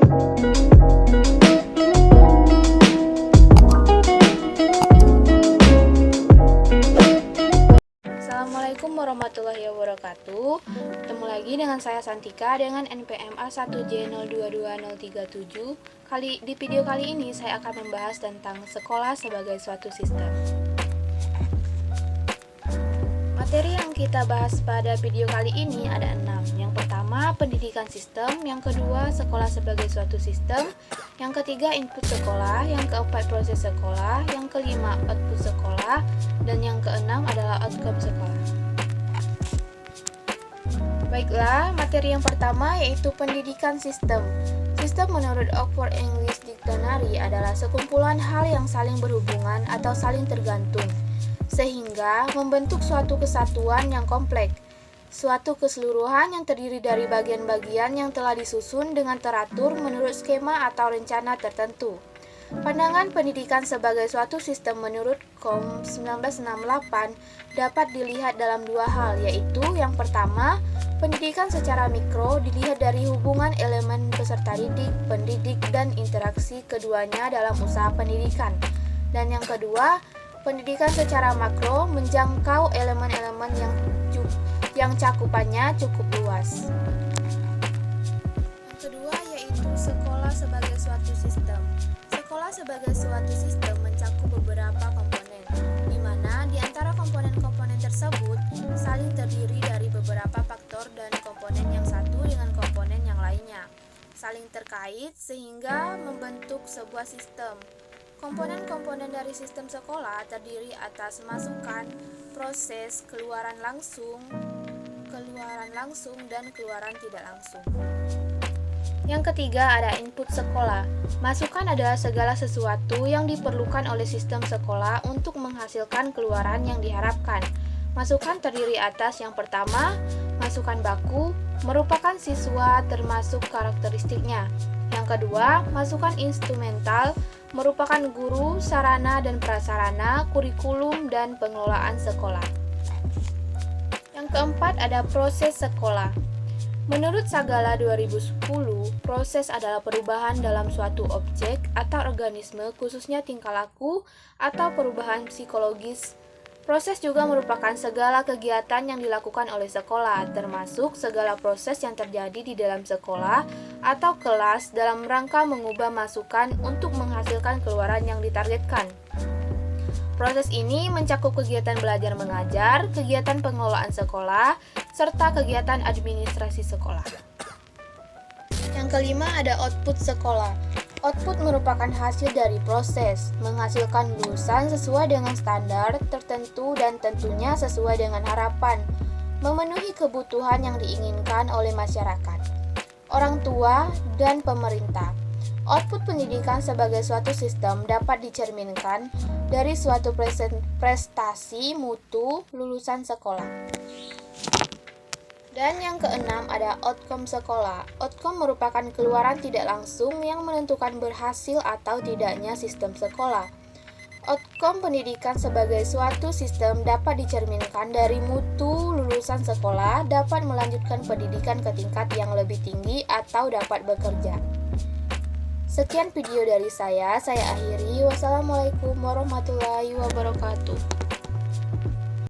Assalamualaikum warahmatullahi wabarakatuh. Ketemu lagi dengan saya Santika dengan NPM A1J022037. Di video kali ini saya akan membahas tentang sekolah sebagai suatu sistem. Materi yang kita bahas pada video kali ini ada 6. Yang pertama, pendidikan sistem. Yang kedua, sekolah sebagai suatu sistem. Yang ketiga, input sekolah. Yang keempat, proses sekolah. Yang kelima, output sekolah. Dan yang keenam adalah outcome sekolah. Baiklah, materi yang pertama yaitu pendidikan sistem. Sistem menurut Oxford English Dictionary adalah sekumpulan hal yang saling berhubungan atau saling tergantung, sehingga membentuk suatu kesatuan yang kompleks, suatu keseluruhan yang terdiri dari bagian-bagian yang telah disusun dengan teratur menurut skema atau rencana tertentu. Pandangan pendidikan sebagai suatu sistem menurut KOM 1968 dapat dilihat dalam dua hal, yaitu yang pertama, pendidikan secara mikro dilihat dari hubungan elemen peserta didik, pendidik, dan interaksi keduanya dalam usaha pendidikan. Dan yang kedua, pendidikan secara makro menjangkau elemen-elemen yang cakupannya cukup luas. Yang kedua yaitu sekolah sebagai suatu sistem. Sekolah sebagai suatu sistem mencakup beberapa komponen, di mana di antara komponen-komponen tersebut saling terdiri dari beberapa faktor dan komponen yang satu dengan komponen yang lainnya saling terkait sehingga membentuk sebuah sistem. Komponen-komponen dari sistem sekolah terdiri atas masukan, proses, keluaran langsung, dan keluaran tidak langsung. Yang ketiga ada input sekolah. Masukan adalah segala sesuatu yang diperlukan oleh sistem sekolah untuk menghasilkan keluaran yang diharapkan. Masukan terdiri atas yang pertama, masukan baku, merupakan siswa termasuk karakteristiknya. Yang kedua, masukan instrumental, merupakan guru, sarana dan prasarana, kurikulum, dan pengelolaan sekolah. Yang keempat ada proses sekolah. Menurut Sagala 2010, proses adalah perubahan dalam suatu objek atau organisme, khususnya tingkah laku atau perubahan psikologis. Proses juga merupakan segala kegiatan yang dilakukan oleh sekolah, termasuk segala proses yang terjadi di dalam sekolah atau kelas dalam rangka mengubah masukan untuk menghasilkan keluaran yang ditargetkan. Proses ini mencakup kegiatan belajar mengajar, kegiatan pengelolaan sekolah, serta kegiatan administrasi sekolah. Yang kelima ada output sekolah. Output merupakan hasil dari proses, menghasilkan lulusan sesuai dengan standar tertentu dan tentunya sesuai dengan harapan, memenuhi kebutuhan yang diinginkan oleh masyarakat, orang tua, dan pemerintah. Output pendidikan sebagai suatu sistem dapat dicerminkan dari suatu prestasi mutu lulusan sekolah. Dan yang keenam ada outcome sekolah. Outcome merupakan keluaran tidak langsung yang menentukan berhasil atau tidaknya sistem sekolah. Outcome pendidikan sebagai suatu sistem dapat dicerminkan dari mutu lulusan sekolah dapat melanjutkan pendidikan ke tingkat yang lebih tinggi atau dapat bekerja. Sekian video dari saya akhiri. Wassalamualaikum warahmatullahi wabarakatuh.